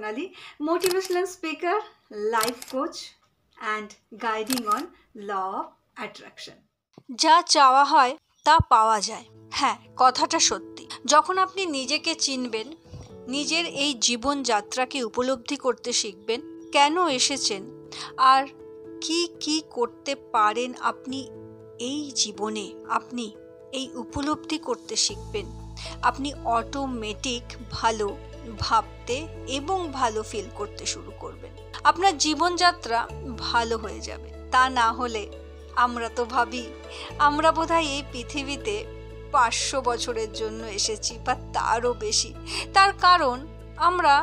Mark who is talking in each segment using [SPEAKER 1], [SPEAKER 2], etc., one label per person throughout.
[SPEAKER 1] Sonali, motivational speaker, life coach, and guiding on law of attraction.
[SPEAKER 2] যা চাওয়া হয় তা পাওয়া যায়। হ্যাঁ, কথাটা সত্যি। যখন আপনি নিজেকে চিনবেন, নিজের এই জীবনযাত্রাকে উপলব্ধি করতে শিখবেন, কেন এসেছেন আর কি কি করতে পারেন আপনি এই জীবনে, আপনি এই উপলব্ধি করতে শিখবেন, আপনি অটোমেটিক ভালো ভাবতে এবং ভালো ফিল করতে শুরু করবেন। আপনার জীবনযাত্রা ভালো হয়ে যাবে। তা না হলে আমরা তো ভাবি আমরা বোধহয় এই পৃথিবীতে 500 বছরের জন্য এসেছি বা তারও বেশি। তার কারণ আমরা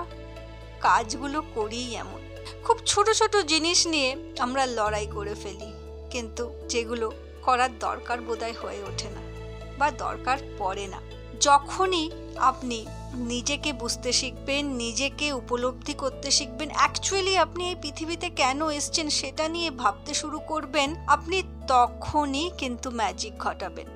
[SPEAKER 2] কাজগুলো করি এমন, খুব ছোট ছোট জিনিস নিয়ে আমরা লড়াই করে ফেলি, কিন্তু যেগুলো করার দরকার বোধহয় হয়ে ওঠে না বা দরকার পড়ে না। যখনই আপনি নিজেকে বুঝতে শিখবেন, নিজেকে উপলব্ধি করতে শিখবেন, অ্যাকচুয়ালি আপনি এই পৃথিবীতে কেন এসেছেন সেটা নিয়ে ভাবতে শুরু করবেন, আপনি তখনই কিন্তু ম্যাজিক ঘটাবেন।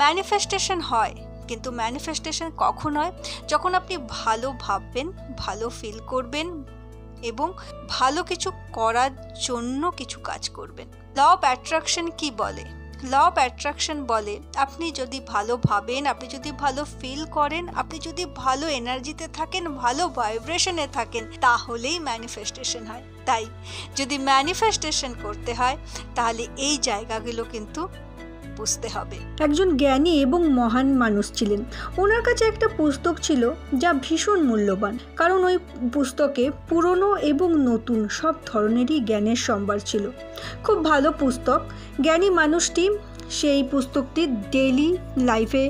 [SPEAKER 2] ম্যানিফেস্টেশন হয়, কিন্তু ম্যানিফেস্টেশন কখন হয়? যখন আপনি ভালো ভাববেন, ভালো ফিল করবেন এবং ভালো কিছু করার জন্য কিছু কাজ করবেন। ল অফ অ্যাট্রাকশন কি বলে? ল অফ অ্যাট্রাকশন বলে আপনি যদি ভালো ভাবেন, আপনি যদি ভালো ফিল করেন, আপনি যদি ভালো এনার্জিতে থাকেন, ভালো ভাইব্রেশনে থাকেন, তাহলেই ম্যানিফেস্টেশন হয়। তাই যদি ম্যানিফেস্টেশন করতে হয় তাহলে এই জায়গাগুলো কিন্তু বুঝতে হবে।
[SPEAKER 1] একজন জ্ঞানী এবং মহান মানুষ ছিলেন। ওনার কাছে একটা পুস্তক ছিল যা ভীষণ মূল্যবান, কারণ ওই পুস্তকে পুরনো এবং নতুন সব ধরনেরই জ্ঞানের সম্ভার ছিল। খুব ভালো পুস্তক। জ্ঞানী মানুষটি সেই পুস্তকটি ডেইলি লাইফে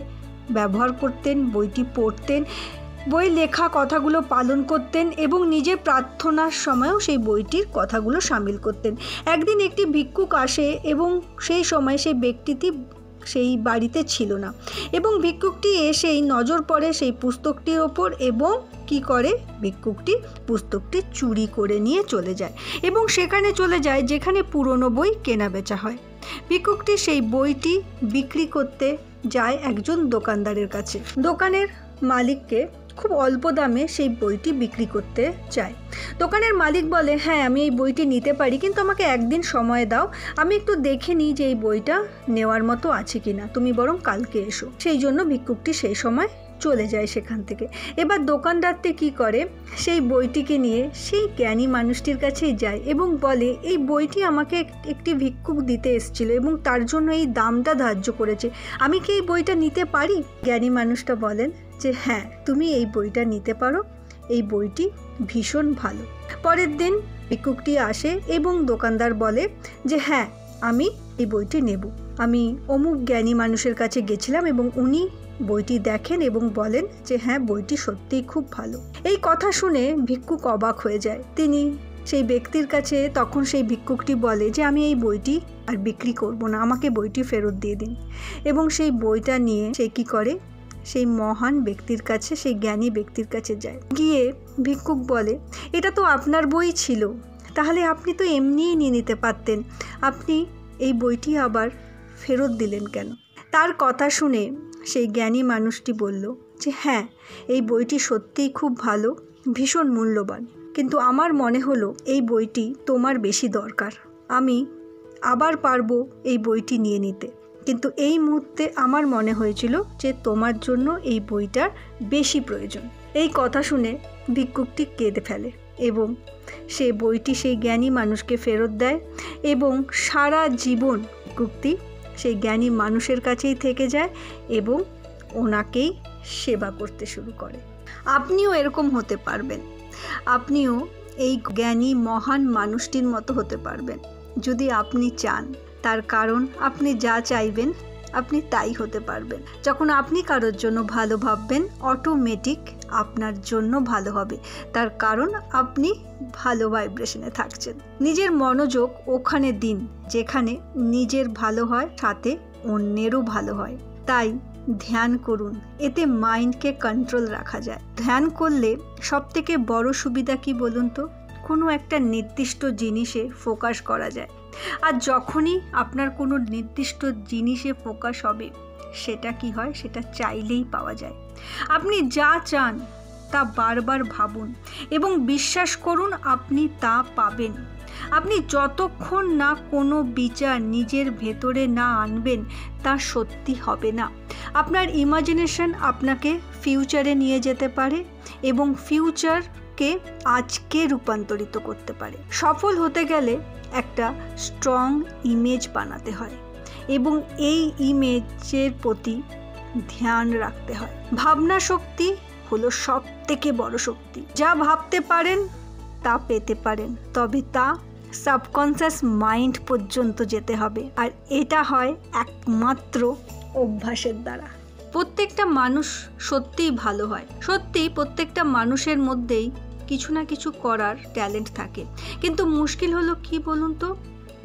[SPEAKER 1] ব্যবহার করতেন, বইটি পড়তেন, বই লেখা কথাগুলো পালন করতেন এবং নিজের প্রার্থনার সময়ও সেই বইটির কথাগুলো সামিল করতেন। একদিন একটি ভিক্ষুক আসে এবং সেই সময় সেই ব্যক্তিটি সেই বাড়িতে ছিল না, এবং ভিক্ষুকটি এসেই নজর পড়ে সেই পুস্তকটির ওপর এবং কি করে, ভিক্ষুকটি পুস্তকটি চুরি করে নিয়ে চলে যায় এবং সেখানে চলে যায় যেখানে পুরনো বই কেনা বেচা হয়। ভিক্ষুকটি সেই বইটি বিক্রি করতে যায় একজন দোকানদারের কাছে। দোকানের মালিককে খুব অল্প দামে সেই বইটি বিক্রি করতে চায়। দোকানের মালিক বলে, হ্যাঁ আমি এই বইটি নিতে পারি, কিন্তু আমাকে একদিন সময় দাও, আমি একটু দেখে নিই যে এই বইটা নেওয়ার মতো আছে কিনা, তুমি বরং কালকে এসো। সেই জন্য ভিক্ষুকটি সেই সময় চলে যায় সেখান থেকে। এবার দোকানদারটি কি করে, সেই বইটিকে নিয়ে সেই জ্ঞানী মানুষটির কাছেই যায় এবং বলে, এই বইটি আমাকে একটি ভিক্ষুক দিতে এসেছিল এবং তার জন্য এই দামটা ধার্য করেছে, আমি কি এই বইটা নিতে পারি? জ্ঞানী মানুষটা বলেন যে হ্যাঁ তুমি এই বইটা নিতে পারো, এই বইটি ভীষণ ভালো। পরের দিন ভিক্ষুকটি আসে এবং দোকানদার বলে যে হ্যাঁ আমি এই বইটি নেব, আমি অমুক জ্ঞানী মানুষের কাছে গেছিলাম এবং উনি বইটি দেখেন এবং বলেন যে হ্যাঁ বইটি সত্যিই খুব ভালো। এই কথা শুনে ভিক্ষুক অবাক হয়ে যায়। তিনি সেই ব্যক্তির কাছে তখন সেই ভিক্ষুকটি বলে যে আমি এই বইটি আর বিক্রি করব না, আমাকে বইটি ফেরত দিয়ে দিন। এবং সেই বইটা নিয়ে সে কি করে, সেই মহান ব্যক্তির কাছে, সেই জ্ঞানী ব্যক্তির কাছে যায়। গিয়ে ভিক্ষুক বলে, এটা তো আপনার বই ছিল, তাহলে আপনি তো এমনিই নিয়ে নিতে পারতেন, আপনি এই বইটি আবার ফেরত দিলেন কেন? তার কথা শুনে সেই জ্ঞানী মানুষটি বলল যে হ্যাঁ এই বইটি সত্যিই খুব ভালো, ভীষণ মূল্যবান, কিন্তু আমার মনে হলো এই বইটি তোমার বেশি দরকার, আমি আবার পারবো এই বইটি নিয়ে নিতে, কিন্তু এই মুহূর্তে আমার মনে হয়েছিল যে তোমার জন্য এই বইটার বেশি প্রয়োজন। এই কথা শুনে ভিক্ষুকটি কেঁদে ফেলে এবং সে বইটি সেই জ্ঞানী মানুষকে ফেরত দেয় এবং সারা জীবন ভিক্ষুকটি সেই জ্ঞানী মানুষের কাছেই থেকে যায় এবং ওনাকেই সেবা করতে শুরু করে। আপনিও এরকম হতে পারবেন, আপনিও এই জ্ঞানী মহান মানুষটির মতো হতে পারবেন যদি আপনি চান। তার কারণ আপনি যা চাইবেন আপনি তাই হতে পারবেন। যখন আপনি কারোর জন্য ভালো ভাববেন, অটোমেটিক আপনার জন্য ভালো হবে, তার কারণ আপনি ভালো ভাইব্রেশনে থাকছেন। নিজের মনোযোগ ওখানে দিন যেখানে নিজের ভালো হয়, সাথে অন্যেরও ভালো হয়। তাই ধ্যান করুন, এতে মাইন্ডকে কন্ট্রোল রাখা যায়। ধ্যান করলে সবথেকে বড় সুবিধা কি বলুন তো? কোনো একটা নির্দিষ্ট জিনিসে ফোকাস করা যায়। আর যখনই আপনার কোনো নির্দিষ্ট জিনিসে ফোকাস হবে, সেটা কি হয়, সেটা চাইলেই পাওয়া যায়। আপনি যা চান তা বারবার ভাবুন এবং বিশ্বাস করুন আপনি তা পাবেন। আপনি যতক্ষণ না কোনো বিচার নিজের ভেতরে না আনবেন তা সত্যি হবে না। আপনার ইমাজিনেশন আপনাকে ফিউচারে নিয়ে যেতে পারে এবং ফিউচারকে আজকে রূপান্তরিত করতে পারে। সফল হতে গেলে একটা স্ট্রং ইমেজ বানাতে হয় এবং এই ইমেজের প্রতি ধ্যান রাখতে হয়। ভাবনা শক্তি হলো সব থেকে বড় শক্তি। যা ভাবতে পারেন তা পেতে পারেন, তবে তা সাবকনসিয়াস মাইন্ড পর্যন্ত যেতে হবে, আর এটা হয় একমাত্র অভ্যাসের দ্বারা। প্রত্যেকটা মানুষ সত্যিই ভালো হয়, সত্যিই প্রত্যেকটা মানুষের মধ্যেই কিছু না কিছু করার ট্যালেন্ট থাকে, কিন্তু মুশকিল হলো কি বলুন তো,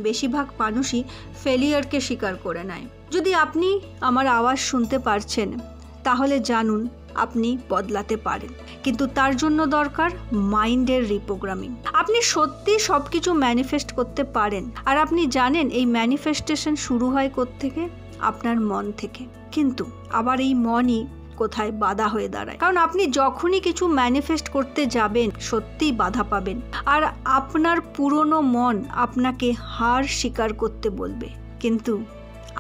[SPEAKER 1] বেশিরভাগ মানুষই ফেলিয়ারকে স্বীকার করে নেয়। যদি আপনি আমার আওয়াজ শুনতে পারছেন তাহলে জানুন আপনি বদলাতে পারেন, কিন্তু তার জন্য দরকার মাইন্ডের রিপ্রোগ্রামিং। আপনি সত্যি সব কিছু ম্যানিফেস্ট করতে পারেন, আর আপনি জানেন এই ম্যানিফেস্টেশন শুরু হয় কোত্থেকে? আপনার মন থেকে। কিন্তু আবার এই মনই কোথায় বাধা হয়ে দাঁড়ায়, কারণ আপনি যখনই কিছু ম্যানিফেস্ট করতে যাবেন সত্যিই বাধা পাবেন, আর আপনার পুরনো মন আপনাকে হার স্বীকার করতে বলবে। কিন্তু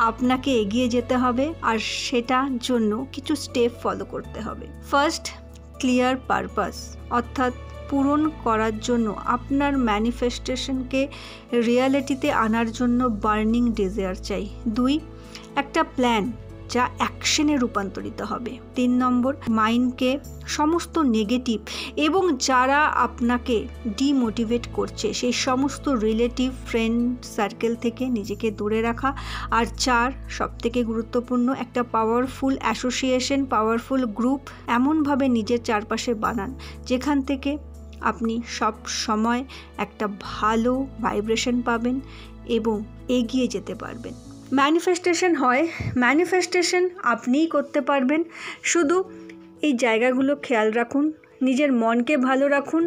[SPEAKER 1] আপনাকে এগিয়ে যেতে হবে, আর সেটার জন্য কিছু স্টেপ ফলো করতে হবে। ফার্স্ট, ক্লিয়ার পারপাস, অর্থাৎ পূরণ করার জন্য আপনার ম্যানিফেস্টেশনকে রিয়ালিটিতে আনার জন্য বার্নিং ডিজায়ার চাই। 2, একটা প্ল্যান যা অ্যাকশনে রূপান্তরিত হবে। 3 নম্বর, মাইন্ডকে সমস্ত নেগেটিভ এবং যারা আপনাকে ডিমোটিভেট করছে সেই সমস্ত রিলেটিভ ফ্রেন্ড সার্কেল থেকে নিজেকে দূরে রাখা। আর 4, সবথেকে গুরুত্বপূর্ণ, একটা পাওয়ারফুল অ্যাসোসিয়েশন, পাওয়ারফুল গ্রুপ এমনভাবে নিজের চারপাশে বানান যেখান থেকে আপনি সব সময় একটা ভালো ভাইব্রেশন পাবেন এবং এগিয়ে যেতে পারবেন। ম্যানিফেস্টেশন হয়, ম্যানিফেস্টেশন আপনিই করতে পারবেন। শুধু এই জায়গাগুলো খেয়াল রাখুন, নিজের মনকে ভালো রাখুন,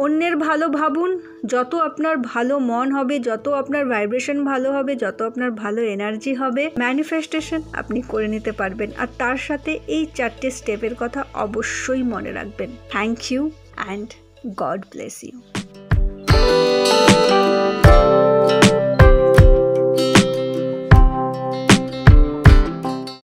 [SPEAKER 1] অন্যের ভালো ভাবুন। যত আপনার ভালো মন হবে, যত আপনার ভাইব্রেশন ভালো হবে, যত আপনার ভালো এনার্জি হবে, ম্যানিফেস্টেশন আপনি করে নিতে পারবেন। আর তার সাথে এই 4টে স্টেপের কথা অবশ্যই মনে রাখবেন। Thank you and God bless you.